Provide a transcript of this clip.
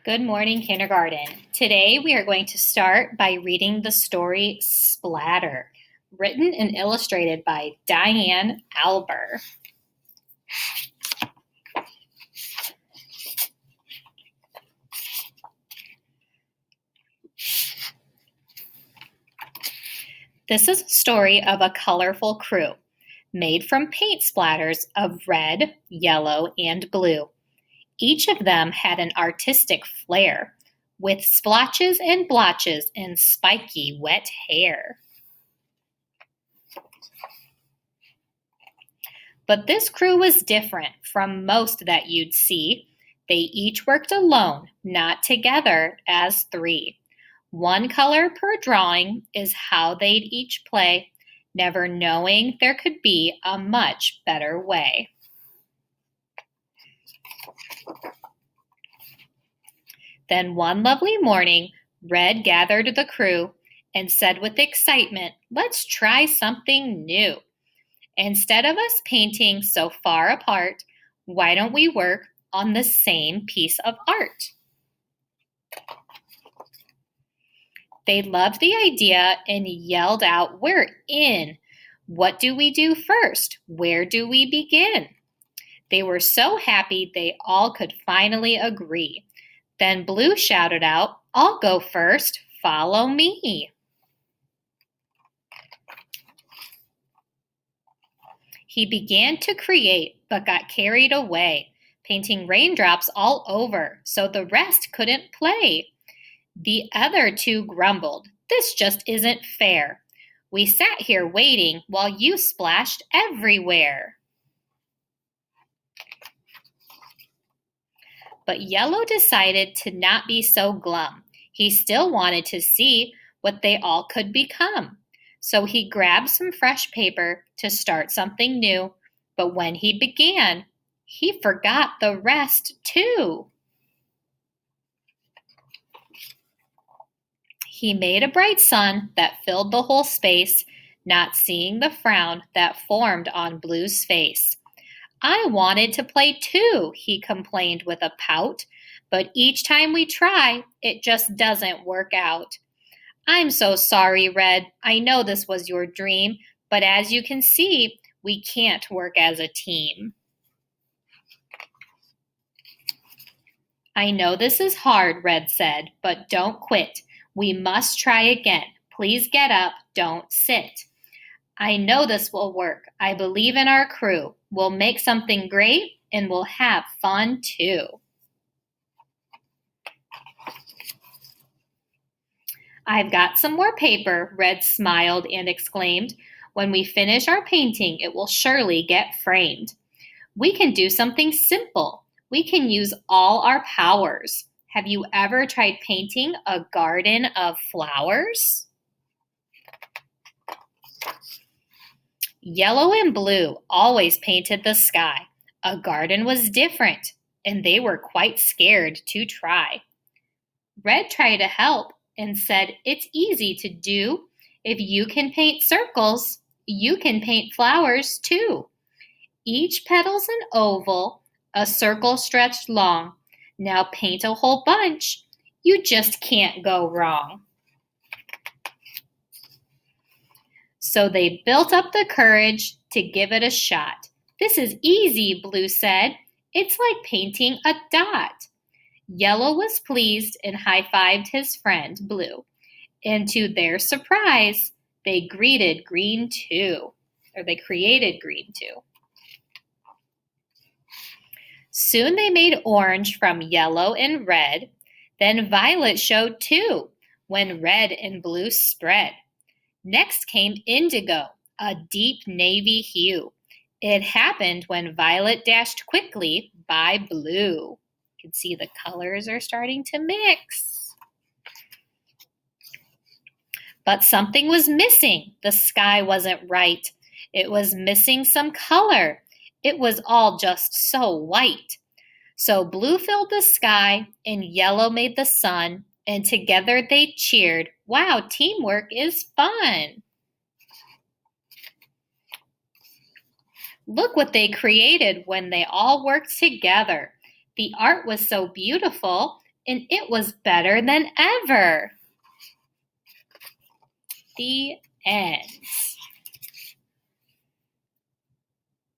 Good morning, kindergarten. Today we are going to start by reading the story Splatter, written and illustrated by Diane Alber. This is a story of a colorful crew made from paint splatters of red, yellow, and blue. Each of them had an artistic flair, with splotches and blotches and spiky wet hair. But this crew was different from most that you'd see. They each worked alone, not together as three. One color per drawing is how they'd each play, never knowing there could be a much better way. Then one lovely morning, Red gathered the crew and said with excitement, "Let's try something new. Instead of us painting so far apart, why don't we work on the same piece of art?" They loved the idea and yelled out, "We're in! What do we do first? Where do we begin?" They were so happy they all could finally agree. Then Blue shouted out, "I'll go first. Follow me." He began to create, but got carried away, painting raindrops all over, so the rest couldn't play. The other two grumbled, "This just isn't fair. We sat here waiting while you splashed everywhere." But Yellow decided to not be so glum. He still wanted to see what they all could become. So he grabbed some fresh paper to start something new, but when he began, he forgot the rest too. He made a bright sun that filled the whole space, not seeing the frown that formed on Blue's face. "I wanted to play too," he complained with a pout, "but each time we try, it just doesn't work out. I'm so sorry, Red. I know this was your dream, but as you can see, we can't work as a team." "I know this is hard," Red said, "but don't quit. We must try again. Please get up, don't sit. I know this will work. I believe in our crew. We'll make something great and we'll have fun too." "I've got some more paper," Red smiled and exclaimed. "When we finish our painting, it will surely get framed. We can do something simple. We can use all our powers. Have you ever tried painting a garden of flowers?" Yellow and Blue always painted the sky. A garden was different, and they were quite scared to try. Red tried to help and said, "It's easy to do. If you can paint circles, you can paint flowers too. Each petal's an oval, a circle stretched long. Now paint a whole bunch. You just can't go wrong." So they built up the courage to give it a shot. "This is easy," Blue said. "It's like painting a dot." Yellow was pleased and high-fived his friend, Blue. And to their surprise, they created green too. Soon they made orange from yellow and red. Then violet showed too, when red and blue spread. Next came indigo, a deep navy hue. It happened when violet dashed quickly by blue. You can see the colors are starting to mix. But something was missing. The sky wasn't right. It was missing some color. It was all just so white. So blue filled the sky and yellow made the sun, and together they cheered, "Wow, teamwork is fun." Look what they created when they all worked together. The art was so beautiful, and it was better than ever. The end.